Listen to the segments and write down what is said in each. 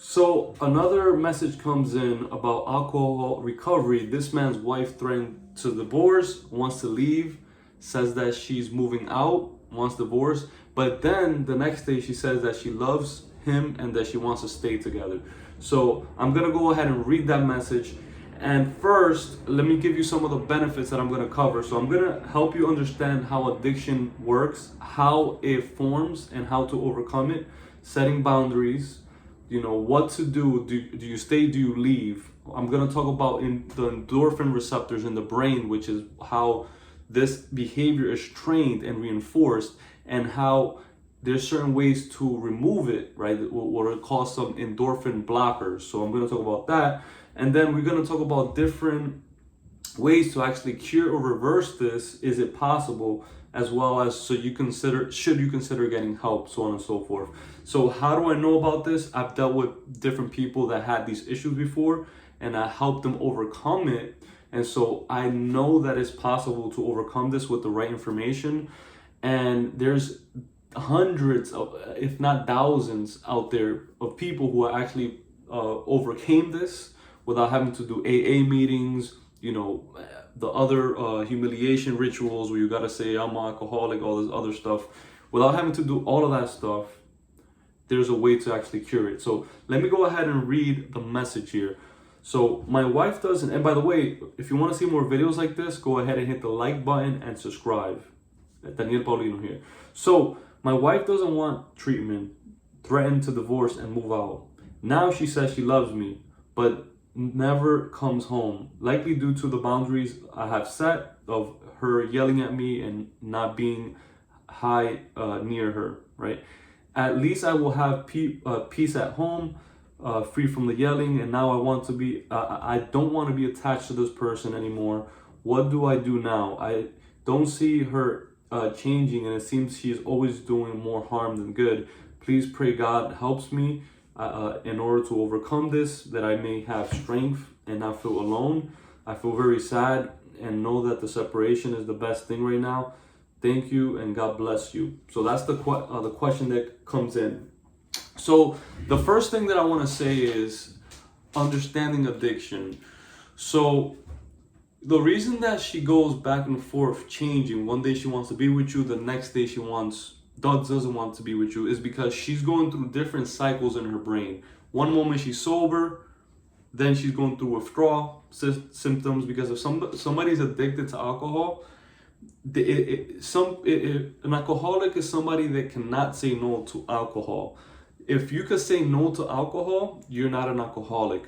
So another message comes in about alcohol recovery. This man's wife threatened to divorce, wants to leave, says that she's moving out, wants divorce, but then the next day she says that she loves him and that she wants to stay together. So I'm gonna go ahead and read that message. And first, let me give you some of the benefits that I'm gonna cover. So I'm gonna help you understand how addiction works, how it forms, and how to overcome it, setting boundaries, what to do. Do you stay, do you leave? I'm going to talk about the endorphin receptors in the brain, which is how this behavior is trained and reinforced, and how there's certain ways to remove it, right? What are called some endorphin blockers. So I'm going to talk about that, and then we're going to talk about different ways to actually cure or reverse this. Is it possible? As well as should you consider getting help, so on and so forth. So how do I know about this? I've dealt with different people that had these issues before, and I helped them overcome it. And so I know that it's possible to overcome this with the right information. And there's hundreds of, if not thousands out there of people who actually overcame this without having to do AA meetings, the other humiliation rituals where you gotta say I'm an alcoholic, all this other stuff. Without having to do all of that stuff, there's a way to actually cure it. So let me go ahead and read the message here. So my wife doesn't, and by the way, if you want to see more videos like this, go ahead and hit the like button and subscribe. Daniel Paulino here. So my wife doesn't want treatment, threatened to divorce and move out. Now she says she loves me, but never comes home, likely due to the boundaries I have set of her yelling at me and not being high near her, right? At least I will have peace at home, free from the yelling, and now I don't want to be attached to this person anymore. What do I do now? I don't see her changing, and it seems she's always doing more harm than good. Please pray God helps me in order to overcome this, that I may have strength and not feel alone. I feel very sad and know that the separation is the best thing right now. Thank you and God bless you. So that's the question that comes in. So the first thing that I want to say is understanding addiction. So the reason that she goes back and forth changing, one day she wants to be with you, the next day she doesn't want to be with you, is because she's going through different cycles in her brain. One moment she's sober, then she's going through withdrawal symptoms, because if somebody's addicted to alcohol, an alcoholic is somebody that cannot say no to alcohol. If you could say no to alcohol, you're not an alcoholic.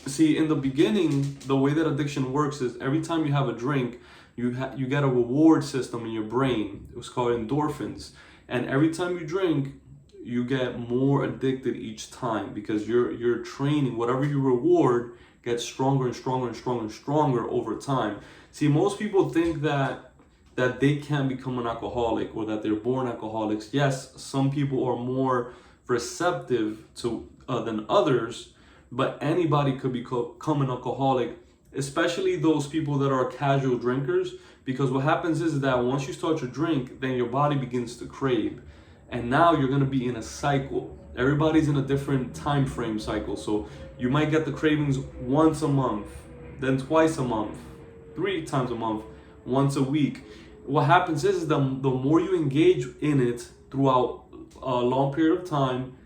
See, in the beginning, the way that addiction works is every time you have a drink, you get a reward system in your brain. It's called endorphins. And every time you drink, you get more addicted each time, because you're training. Whatever you reward gets stronger and stronger and stronger and stronger over time. See, most people think that they can become an alcoholic or that they're born alcoholics. Yes, some people are more receptive to than others, but anybody could become an alcoholic, especially those people that are casual drinkers, because what happens is that once you start to drink, then your body begins to crave, and now you're going to be in a cycle. Everybody's in a different time frame cycle, so you might get the cravings once a month, then twice a month, 3 times a month, once a week. What happens is the more you engage in it throughout a long period of time,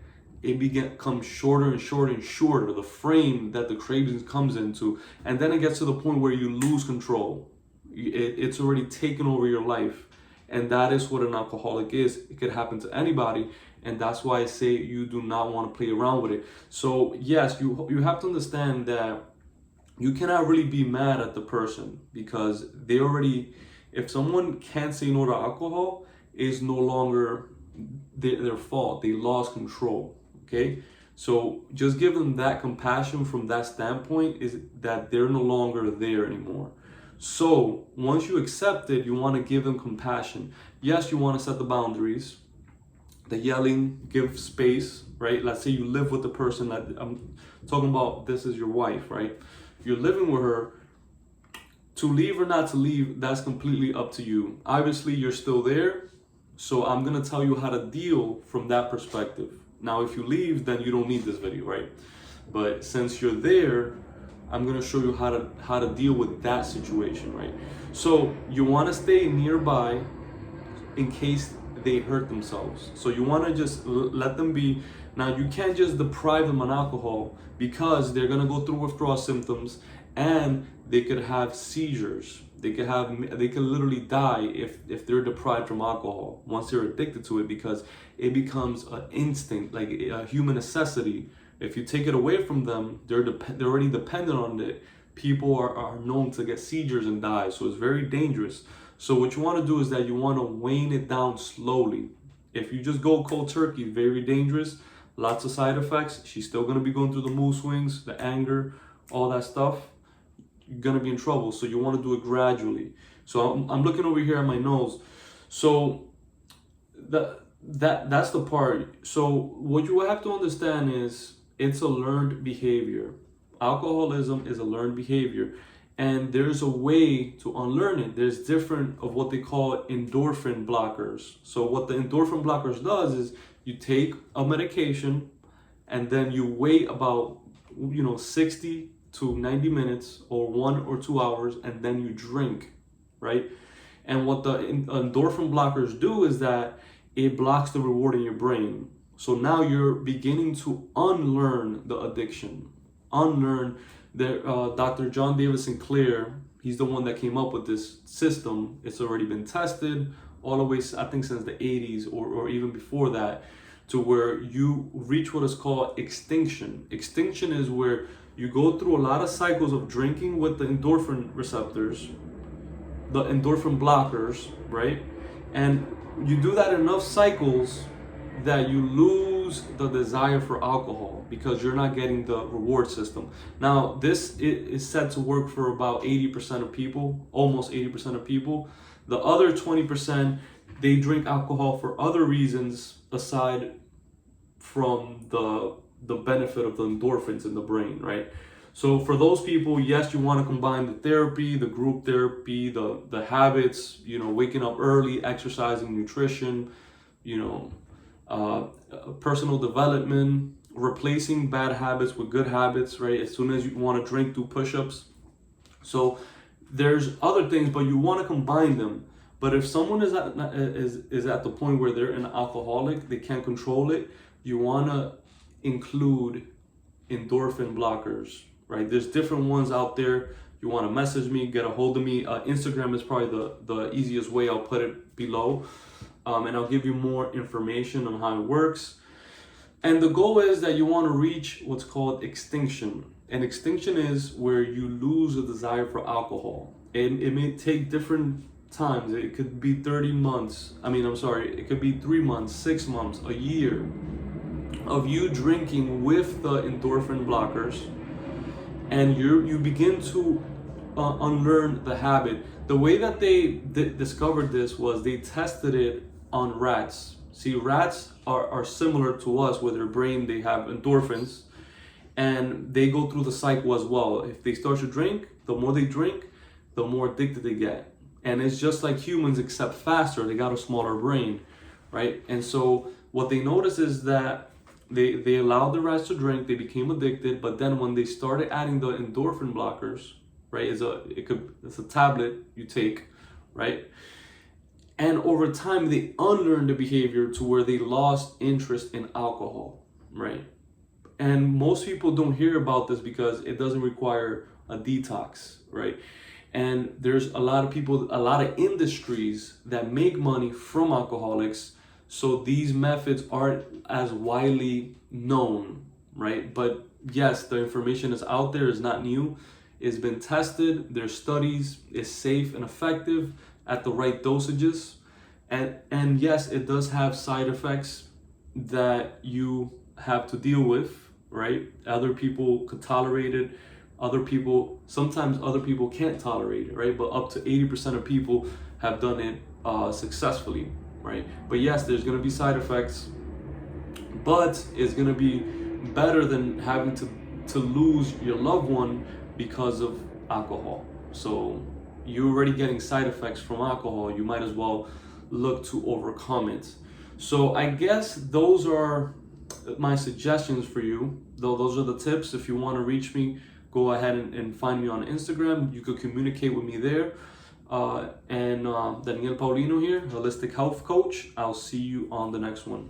it becomes shorter and shorter and shorter, the frame that the cravings comes into, and then it gets to the point where you lose control. It's already taken over your life, and that is what an alcoholic is. It could happen to anybody, and that's why I say you do not want to play around with it. So yes, you have to understand that you cannot really be mad at the person, because if someone can't say no to alcohol, it's no longer their fault. They lost control. Okay, so just give them that compassion from that standpoint, is that they're no longer there anymore. So once you accept it, you want to give them compassion. Yes, you want to set the boundaries, the yelling, give space, right? Let's say you live with the person that I'm talking about. This is your wife, right? You're living with her. To leave or not to leave, that's completely up to you. Obviously, you're still there, so I'm gonna tell you how to deal from that perspective. Now, if you leave, then you don't need this video, right? But since you're there, I'm gonna show you how to deal with that situation, right? So you want to stay nearby in case they hurt themselves. So you want to just let them be. Now you can't just deprive them on alcohol because they're gonna go through withdrawal symptoms and they could have seizures. They could literally die if they're deprived from alcohol once they're addicted to it, because it becomes an instinct, like a human necessity. If you take it away from them, they're already dependent on it. People are known to get seizures and die, so it's very dangerous. So what you want to do is that you want to wane it down slowly. If you just go cold turkey, very dangerous, lots of side effects. She's still going to be going through the mood swings, the anger, all that stuff. You're going to be in trouble. So you want to do it gradually. So I'm looking over here at my nose. So that's the part. So what you have to understand is it's a learned behavior. Alcoholism is a learned behavior, and there's a way to unlearn it. There's different of what they call endorphin blockers. So what the endorphin blockers does is you take a medication and then you wait about 60 to 90 minutes or 1 or 2 hours, and then you drink, right? And what the endorphin blockers do is that it blocks the reward in your brain. So now you're beginning to unlearn the addiction. Unlearn Dr. John David Sinclair, he's the one that came up with this system. It's already been tested all the way, I think, since the 80s or even before that, to where you reach what is called extinction. Extinction is where you go through a lot of cycles of drinking with the endorphin receptors, the endorphin blockers, right? And you do that enough cycles that you lose the desire for alcohol because you're not getting the reward system. Now, this is set to work for about 80% of people, almost 80% of people. The other 20%, they drink alcohol for other reasons aside from the benefit of the endorphins in the brain, right? So for those people, yes, you want to combine the therapy, the group therapy, the habits, waking up early, exercising, nutrition, personal development, replacing bad habits with good habits, right? As soon as you want to drink, do push-ups. So there's other things, but you want to combine them. But if someone is at the point where they're an alcoholic, they can't control it, you want to include endorphin blockers, right? There's different ones out there. You want to message me, get a hold of me. Instagram is probably the easiest way. I'll put it below. And I'll give you more information on how it works. And the goal is that you want to reach what's called extinction. And extinction is where you lose the desire for alcohol. And it may take different times. It could be 30 months. It could be 3 months, 6 months, a year of you drinking with the endorphin blockers. And you begin to unlearn the habit. The way that they discovered this was they tested it on rats. See, rats are similar to us with their brain. They have endorphins and they go through the cycle as well. If they start to drink, the more they drink, the more addicted they get. And it's just like humans, except faster. They got a smaller brain, right? And so what they noticed is that they allowed the rats to drink, they became addicted, but then when they started adding the endorphin blockers, right, it's a tablet you take, right? And over time, they unlearned the behavior to where they lost interest in alcohol, right? And most people don't hear about this because it doesn't require a detox, right? And there's a lot of people, a lot of industries that make money from alcoholics. So these methods aren't as widely known, right? But yes, the information is out there, it's not new. It's been tested, there's studies, it's safe and effective at the right dosages. And yes, it does have side effects that you have to deal with, right? Other people could tolerate it. Sometimes other people can't tolerate it, right? But up to 80% of people have done it successfully, right? But yes, there's gonna be side effects, but it's gonna be better than having to lose your loved one because of alcohol. So you're already getting side effects from alcohol, you might as well look to overcome it. So I guess those are my suggestions for you. Though those are the tips. If you want to reach me, go ahead and find me on Instagram. You could communicate with me there. Daniel Paulino here, holistic health coach. I'll see you on the next one.